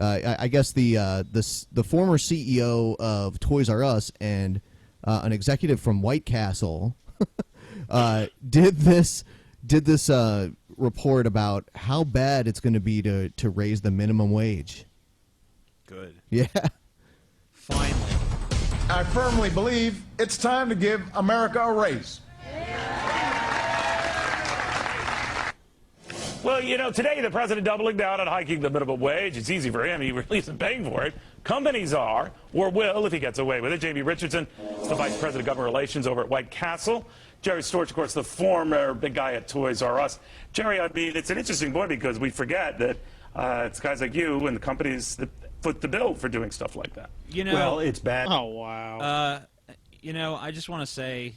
I guess the former CEO of Toys R Us and an executive from White Castle did this report about how bad it's going to be to raise the minimum wage. Good. Yeah. Finally. I firmly believe it's time to give America a raise. Well, you know, today the president doubling down on hiking the minimum wage. It's easy for him. He really isn't paying for it. Companies are, or will, if he gets away with it. Jamie Richardson is the vice president of government relations over at White Castle. Jerry Storch, of course, the former big guy at Toys R Us. Jerry, I mean, it's an interesting point because we forget that it's guys like you and the companies that foot the bill for doing stuff like that. You know, well, it's bad. Oh, wow. You know, I just want to say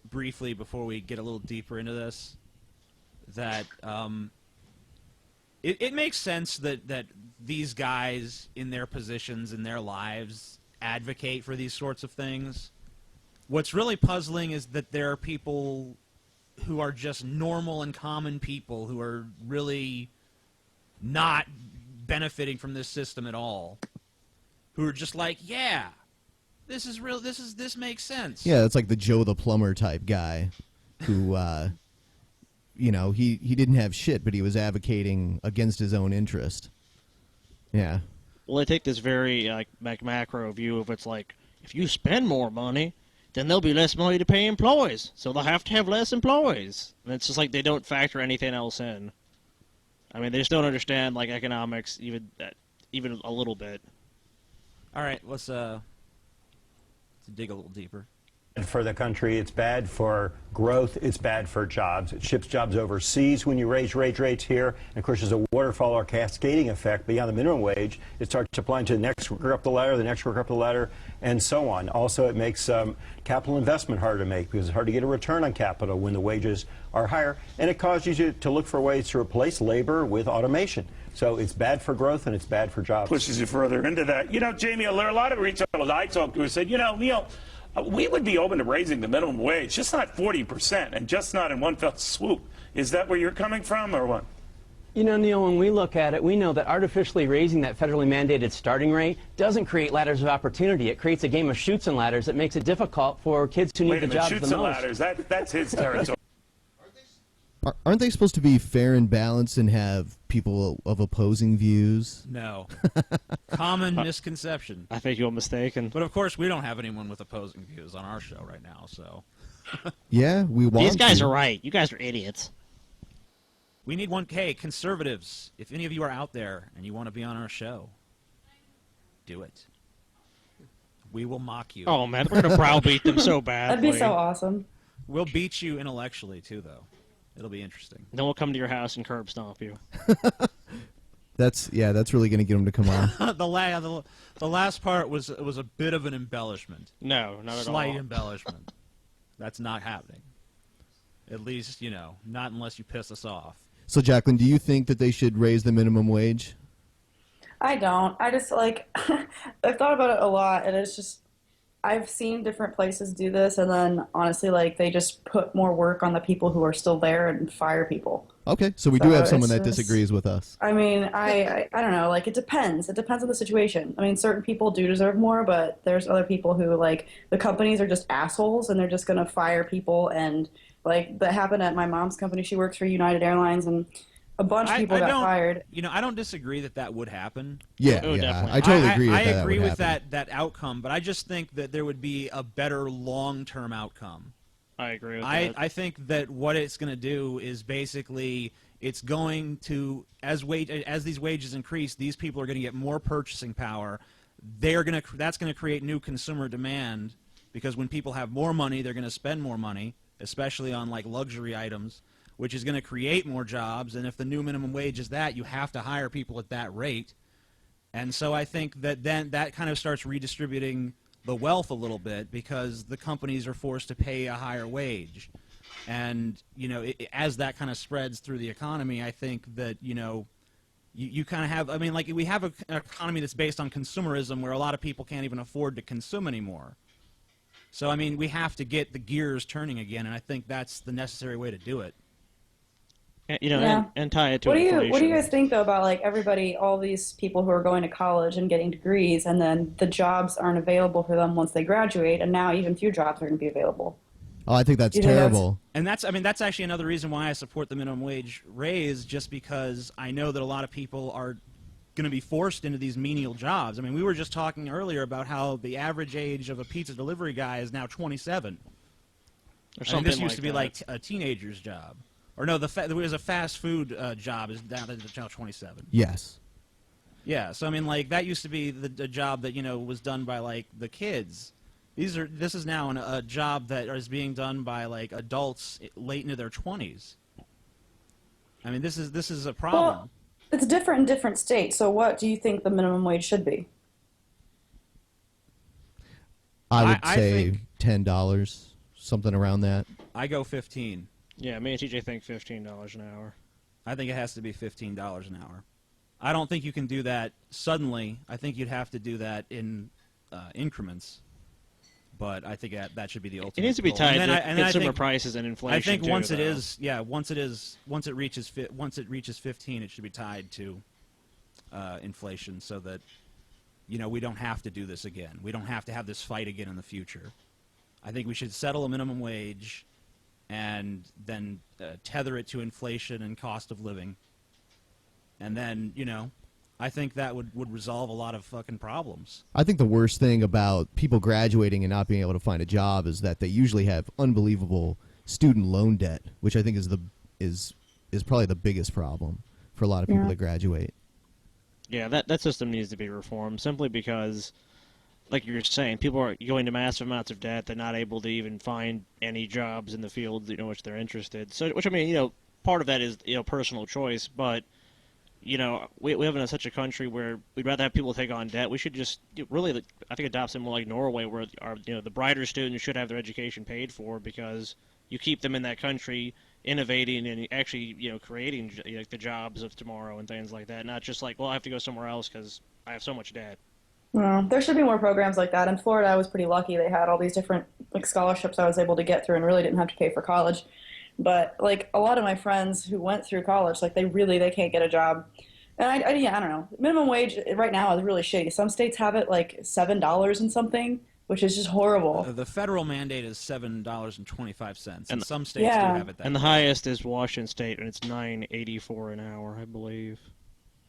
briefly before we get a little deeper into this that it makes sense that these guys in their positions in their lives advocate for these sorts of things. What's really puzzling is that there are people who are just normal and common people who are really not benefiting from this system at all, who are just like, yeah, this is real, this makes sense. Yeah, it's like the Joe the Plumber type guy who you know, he didn't have shit, but he was advocating against his own interest. Yeah. Well, they take this very macro view of it's like, if you spend more money, then there'll be less money to pay employees, so they'll have to have less employees. And it's just like they don't factor anything else in. I mean, they just don't understand like economics even a little bit. All right, let's dig a little deeper. For the country, it's bad for growth, it's bad for jobs. It ships jobs overseas when you raise rates here. And of course, there's a waterfall or cascading effect beyond the minimum wage. It starts applying to the next worker up the ladder, the next worker up the ladder, and so on. Also, it makes capital investment harder to make because it's hard to get a return on capital when the wages are higher. And it causes you to look for ways to replace labor with automation. So it's bad for growth and it's bad for jobs. Pushes you further into that. You know, Jamie, a lot of retailers I talked to said, you know, Neil, we would be open to raising the minimum wage, just not 40% and just not in one fell swoop. Is that where you're coming from or what? You know, Neil, when we look at it, we know that artificially raising that federally mandated starting rate doesn't create ladders of opportunity. It creates a game of chutes and ladders that makes it difficult for kids who need the jobs the most. Chutes and ladders, that's his territory. Aren't they supposed to be fair and balanced and have people of opposing views? No. Common misconception. I think you're mistaken. But of course, we don't have anyone with opposing views on our show right now, so. Yeah, we want These guys are right. You guys are idiots. We need one. Hey, conservatives, if any of you are out there and you want to be on our show, do it. We will mock you. Oh, man, we're going to browbeat them so badly. That'd be so awesome. We'll beat you intellectually, too, though. It'll be interesting. Then we'll come to your house and curb stomp you. That's really going to get them to come on. The last part was a bit of an embellishment. No, not at all. Slight embellishment. That's not happening. At least, you know, not unless you piss us off. So, Jaclyn, do you think that they should raise the minimum wage? I don't. I just, like, I've thought about it a lot, and it's just, I've seen different places do this, and then, honestly, like, they just put more work on the people who are still there and fire people. Okay, so we do have someone that disagrees with us. I mean, I don't know, like, it depends. It depends on the situation. I mean, certain people do deserve more, but there's other people who, like, the companies are just assholes, and they're just going to fire people, and, like, that happened at my mom's company. She works for United Airlines, and a bunch of people got fired. You know, I don't disagree that would happen. Yeah, I totally agree with that. I agree with that outcome, but I just think that there would be a better long-term outcome. I agree with that. I think that what it's going to do is basically it's going to, as these wages increase, these people are going to get more purchasing power. That's going to create new consumer demand because when people have more money, they're going to spend more money, especially on like luxury items, which is going to create more jobs. And if the new minimum wage is that, you have to hire people at that rate. And so I think that then that kind of starts redistributing the wealth a little bit because the companies are forced to pay a higher wage. And, you know, as that kind of spreads through the economy, I think that, you know, you kind of have, I mean, like we have an economy that's based on consumerism where a lot of people can't even afford to consume anymore. So, I mean, we have to get the gears turning again, and I think that's the necessary way to do it. You know, Yeah. and tie it to What do inflation. you guys think though about like everybody, all these people who are going to college and getting degrees, and then the jobs aren't available for them once they graduate, and now even few jobs are going to be available? Oh, I think that's You think that's- terrible. And that's actually another reason why I support the minimum wage raise, just because I know that a lot of people are going to be forced into these menial jobs. I mean, we were just talking earlier about how the average age of a pizza delivery guy is now 27. Or I mean, something this used to be that. like a teenager's job. Or no, there was a fast food job is down to now 27. Yes. Yeah, so I mean, like that used to be the job that was done by like the kids. This is now a job that is being done by like adults late into their 20s. I mean, this is a problem. Well, it's different in different states. So what do you think the minimum wage should be? I would I say think- $10, something around that. I go 15. Yeah, me and TJ think $15 an hour. I think it has to be $15 an hour. I don't think you can do that suddenly. I think you'd have to do that in increments. But I think that should be the ultimate. It needs to be goal. tied And to then I consumer think- prices and inflation. I think too, once it reaches 15, it should be tied to inflation, so that we don't have to do this again. We don't have to have this fight again in the future. I think we should settle a minimum wage, and then tether it to inflation and cost of living, and then I think that would resolve a lot of fucking problems. I think the worst thing about people graduating and not being able to find a job is that they usually have unbelievable student loan debt, which I think is probably the biggest problem for a lot of people that graduate. Yeah, that system needs to be reformed simply because, like you're saying, people are going to massive amounts of debt. They're not able to even find any jobs in the field which they're interested. So, which I mean, part of that is personal choice, but we live in such a country where we'd rather have people take on debt. We should just really, I think, adopt something more like Norway, where the brighter students should have their education paid for, because you keep them in that country innovating and actually creating the jobs of tomorrow and things like that. Not just like, well, I have to go somewhere else because I have so much debt. Well, there should be more programs like that. In Florida, I was pretty lucky. They had all these different like scholarships I was able to get through and really didn't have to pay for college. But like a lot of my friends who went through college, like they can't get a job. And I don't know. Minimum wage right now is really shady. Some states have it like $7 and something, which is just horrible. The federal mandate is $7.25, and some states do Yeah. have it that And the way. highest is Washington State, and it's $9.84 an hour, I believe.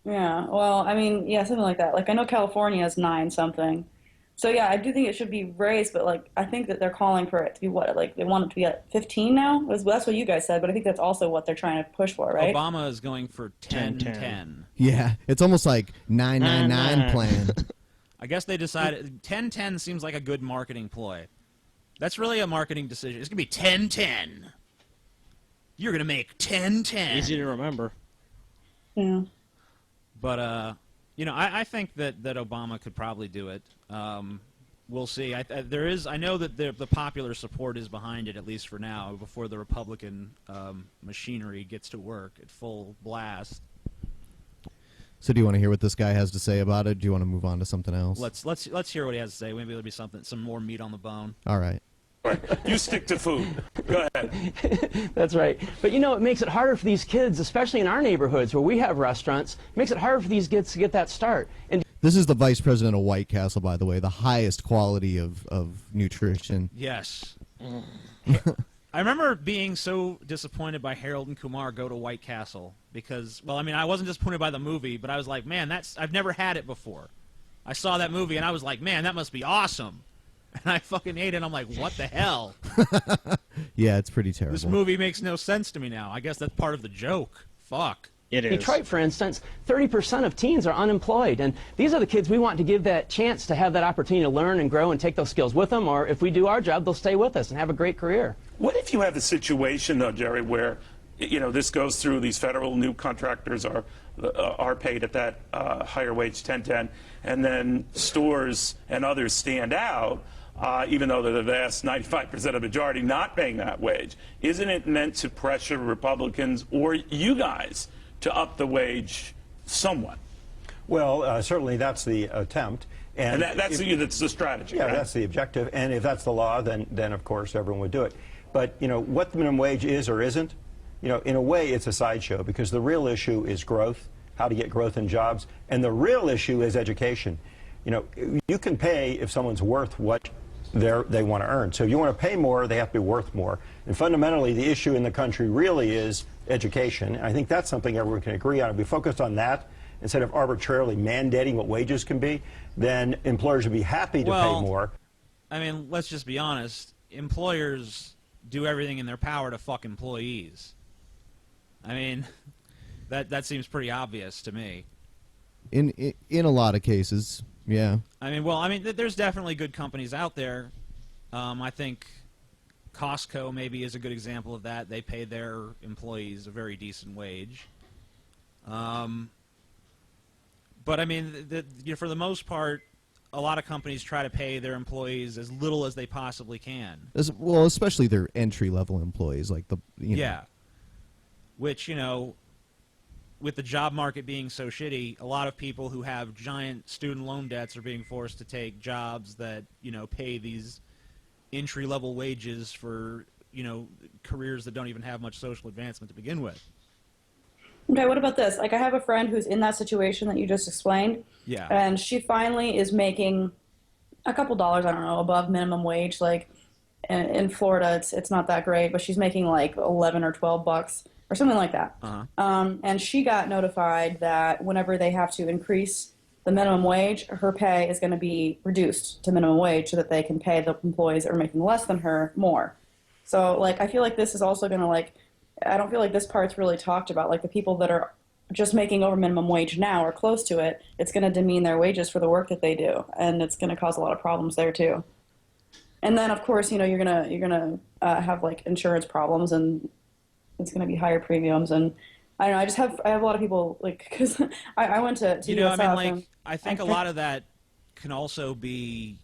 Yeah, well, I mean, yeah, something like that. Like I know California is 9 something. So yeah, I do think it should be raised, but like I think that they're calling for it to be what, like they want it to be at 15 now? That's what you guys said, but I think that's also what they're trying to push for, right? Obama is going for 10-10. Yeah, it's almost like 999 plan. I guess they decided 10-10 seems like a good marketing ploy. That's really a marketing decision. It's going to be 10-10. You're going to make 10-10. Easy to remember. Yeah. But, I think that Obama could probably do it. We'll see. I know that the popular support is behind it, at least for now, before the Republican machinery gets to work at full blast. So do you want to hear what this guy has to say about it? Do you want to move on to something else? Let's hear what he has to say. Maybe there'll be some more meat on the bone. All right. You stick to food. Go ahead. That's right. But it makes it harder for these kids, especially in our neighborhoods where we have restaurants. It makes it harder for these kids to get that start. And This is the vice president of White Castle, by the way, the highest quality of nutrition. Yes. I remember being so disappointed by Harold and Kumar Go to White Castle because, well, I mean, I wasn't disappointed by the movie, but I was like, man, I've never had it before. I saw that movie and I was like, man, that must be awesome. And I fucking ate it and I'm like, what the hell? Yeah, it's pretty terrible. This movie makes no sense to me now. I guess that's part of the joke. Fuck. It is. Detroit, for instance, 30% of teens are unemployed. And these are the kids we want to give that chance to have that opportunity to learn and grow and take those skills with them. Or if we do our job, they'll stay with us and have a great career. What if you have a situation, though, Jerry, where this goes through, these federal new contractors are paid at that higher wage, 10-10, and then stores and others stand out, even though they're the vast 95% of the majority not paying that wage? Isn't it meant to pressure Republicans or you guys to up the wage somewhat? Well, certainly that's the attempt. And that's the strategy, Yeah, right? that's the objective. And if that's the law, then of course everyone would do it. But what the minimum wage is or isn't, you know, in a way, it's a sideshow because the real issue is growth, how to get growth in jobs, and the real issue is education. You know, you can pay if someone's worth what they want to earn. So if you want to pay more, they have to be worth more. And fundamentally, the issue in the country really is education. And I think that's something everyone can agree on. If we focused on that instead of arbitrarily mandating what wages can be, then employers would be happy to pay more. I mean, let's just be honest. Employers do everything in their power to fuck employees. I mean, that seems pretty obvious to me. In a lot of cases, yeah. I mean, there's definitely good companies out there. I think Costco maybe is a good example of that. They pay their employees a very decent wage. But I mean, for the most part, a lot of companies try to pay their employees as little as they possibly can. Well, especially their entry-level employees, like Yeah. Which, you know, with the job market being so shitty, a lot of people who have giant student loan debts are being forced to take jobs that, you know, pay these entry-level wages for, you know, careers that don't even have much social advancement to begin with. Okay, what about this? Like, I have a friend who's in that situation that you just explained. Yeah. And she finally is making a couple dollars, I don't know, above minimum wage. Like, in Florida, it's not that great, but she's making like 11 or 12 bucks or something like that. And she got notified that whenever they have to increase the minimum wage, her pay is going to be reduced to minimum wage so that they can pay the employees that are making less than her more. So, like, I feel like this is also going to, like, I don't feel like this part's really talked about. Like, the people that are just making over minimum wage now or close to it, it's going to demean their wages for the work that they do, and it's going to cause a lot of problems there too. And then, of course, you know, you're gonna have like insurance problems, and it's going to be higher premiums. And I don't know. I have a lot of people, like, because I went to you know, USF, I mean, like, I think a lot of that can also be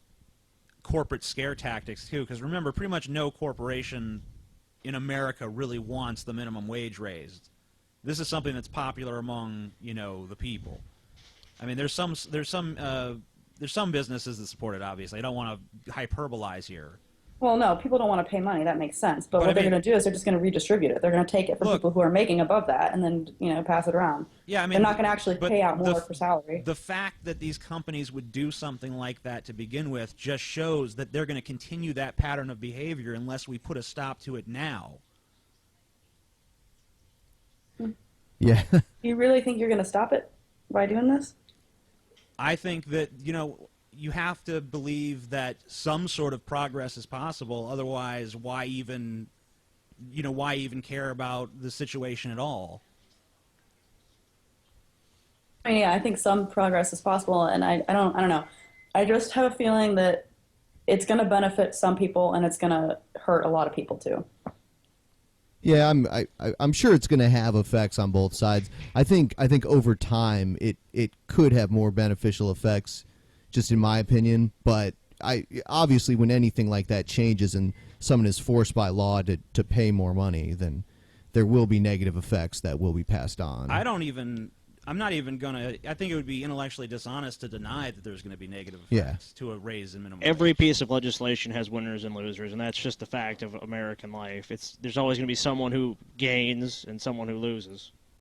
corporate scare tactics too. Because remember, pretty much no corporation in America really wants the minimum wage raised. This is something that's popular among, you know, the people. I mean, there's some businesses that support it. Obviously, I don't want to hyperbolize here. Well, no, people don't want to pay money. That makes sense. But what they're going to do is they're just going to redistribute it. They're going to take it from people who are making above that and then, you know, pass it around. Yeah, I mean, they're not going to actually pay out more for salary. The fact that these companies would do something like that to begin with just shows that they're going to continue that pattern of behavior unless we put a stop to it now. Yeah. Do you really think you're going to stop it by doing this? I think that, you know, you have to believe that some sort of progress is possible. Otherwise, why even care about the situation at all? I mean, yeah, I think some progress is possible, and I don't know. I just have a feeling that it's going to benefit some people, and it's going to hurt a lot of people too. Yeah, I'm sure it's going to have effects on both sides. I think over time it could have more beneficial effects, just in my opinion. But obviously when anything like that changes and someone is forced by law to pay more money, then there will be negative effects that will be passed on. I'm not even gonna. I think it would be intellectually dishonest to deny that there's going to be negative effects to a raise in minimum wage. Every piece of legislation has winners and losers, and that's just the fact of American life. There's always going to be someone who gains and someone who loses.